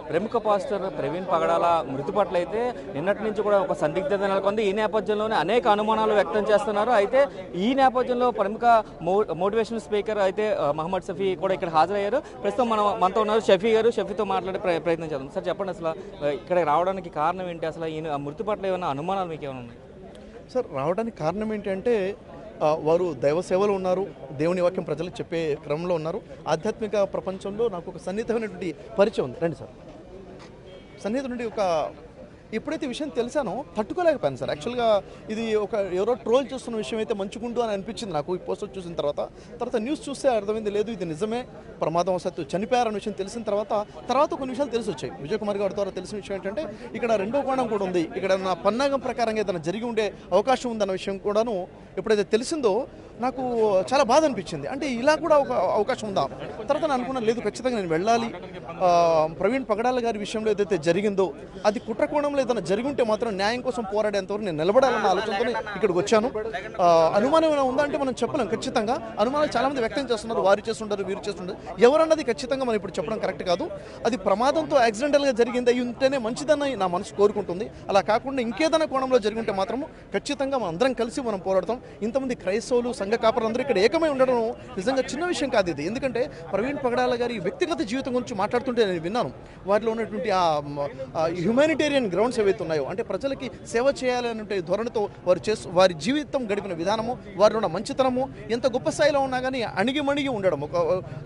ప్రముఖ పాస్టర్ ప్రవీణ్ పగడాల మృతి పట్ల అయితే నిన్నటి నుంచి కూడా ఒక సందిగ్ధత నెలకొంది. ఈ నేపథ్యంలోనే అనేక అనుమానాలు వ్యక్తం చేస్తున్నారు. అయితే ఈ నేపథ్యంలో ప్రముఖ మోటివేషనల్ స్పీకర్ అయితే మహమ్మద్ షఫీ కూడా ఇక్కడ హాజరయ్యారు. ప్రస్తుతం మనతో ఉన్నారు షఫీ గారు. షఫీతో మాట్లాడే ప్రయత్నం చేద్దాం. సార్ చెప్పండి, అసలు ఇక్కడ రావడానికి కారణం ఏంటి? అసలు ఈ మృతి పట్ల ఏమైనా అనుమానాలు మీకు ఏమైనా ఉన్నాయి? సార్, రావడానికి కారణం ఏంటంటే వారు దైవ సేవలో ఉన్నారు, దేవుని వాక్యం ప్రజలకు చెప్పే క్రమంలో ఉన్నారు. ఆధ్యాత్మిక ప్రపంచంలో నాకు ఒక సన్నిహితమైనటువంటి పరిచయం ఉంది. రండి సార్. సన్నిహితం నుండి ఎప్పుడైతే విషయం తెలిసానో తట్టుకోలేకపోయాను సార్. యాక్చువల్గా ఇది ఎవరో ట్రోల్ చేస్తున్న విషయం అయితే మంచిగుండు అని అనిపించింది నాకు. ఈ పోస్టర్ చూసిన తర్వాత న్యూస్ చూస్తే అర్థమైంది, లేదు ఇది నిజమే, ప్రమాదవశాత్తు చనిపోయారన్న విషయం తెలిసిన తర్వాత కొన్ని విషయాలు తెలిసి వచ్చాయి. విజయ్ కుమార్ గారి ద్వారా తెలిసిన విషయం ఏంటంటే ఇక్కడ రెండో కోణం కూడా ఉంది. ఇక్కడ నా పన్నాగం ప్రకారంగా ఏదైనా జరిగి ఉండే అవకాశం ఉందన్న విషయం కూడాను ఎప్పుడైతే తెలిసిందో నాకు చాలా బాధ అనిపించింది. అంటే ఇలా కూడా ఒక అవకాశం ఉందా? తర్వాత నేను అనుకున్నాను, లేదు ఖచ్చితంగా నేను వెళ్ళాలి. ప్రవీణ్ పగడాల గారి విషయంలో ఏదైతే జరిగిందో అది కుట్ర కోణంలో ఏదైనా జరిగి ఉంటే మాత్రం న్యాయం కోసం పోరాడేంతవరకు నేను నిలబడాలన్న ఆలోచనతో ఇక్కడికి వచ్చాను. అనుమానం ఏమైనా ఉందా అంటే మనం చెప్పలేం. ఖచ్చితంగా అనుమానాలు చాలా మంది వ్యక్తం చేస్తున్నారు. వారు చేస్తుంటారు, వీరు చేస్తుంటారు. ఎవరన్నది ఖచ్చితంగా మనం ఇప్పుడు చెప్పడం కరెక్ట్ కాదు. అది ప్రమాదంతో యాక్సిడెంటల్గా జరిగింది అయి ఉంటేనే మంచిదని నా మనసు కోరుకుంటుంది. అలా కాకుండా ఇంకేదైనా కోణంలో జరిగి ఉంటే మాత్రము ఖచ్చితంగా మనం అందరం కలిసి మనం పోరాడతాం. ఇంతమంది క్రైస్తవులు, సంఘ కాపరులు అందరూ ఇక్కడ ఏకమై ఉండడం నిజంగా చిన్న విషయం కాదు ఇది. ఎందుకంటే ప్రవీణ్ పగడాల గారి వ్యక్తిగత జీవితం గురించి మాట్లాడుతుంటే నేను విన్నాను. వారిలో ఉన్నటువంటి హ్యుమానిటేరియన్ గ్రౌండ్స్ ఏవైతే ఉన్నాయో, అంటే ప్రజలకి సేవ చేయాలనే ధోరణితో వారి జీవితం గడిపిన విధానము, వారిలో ఉన్న మంచితనము, ఎంత గొప్ప స్థాయిలో ఉన్నా కానీ అణిగిమణిగి ఉండడం,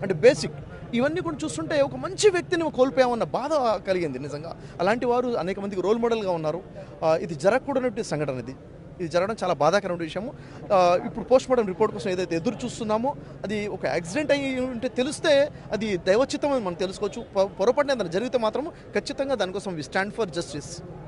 అంటే బేసిక్ ఇవన్నీ కూడా చూస్తుంటే ఒక మంచి వ్యక్తిని కోల్పోయామన్న బాధ కలిగింది నిజంగా. అలాంటి వారు అనేక మందికి రోల్ మోడల్గా ఉన్నారు. ఇది జరగకూడనటువంటి సంఘటన ఇది జరగడం చాలా బాధాకరమైన విషయము. ఇప్పుడు పోస్ట్ మార్టం రిపోర్ట్ కోసం ఏదైతే ఎదురు చూస్తున్నామో అది ఒక యాక్సిడెంట్ అయ్యి ఉంటే తెలిస్తే అది దైవచిత్తం అని మనం తెలుసుకోవచ్చు. పొరపాటున ఏదైనా జరిగితే మాత్రం ఖచ్చితంగా దానికోసం వి స్టాండ్ ఫర్ జస్టిస్.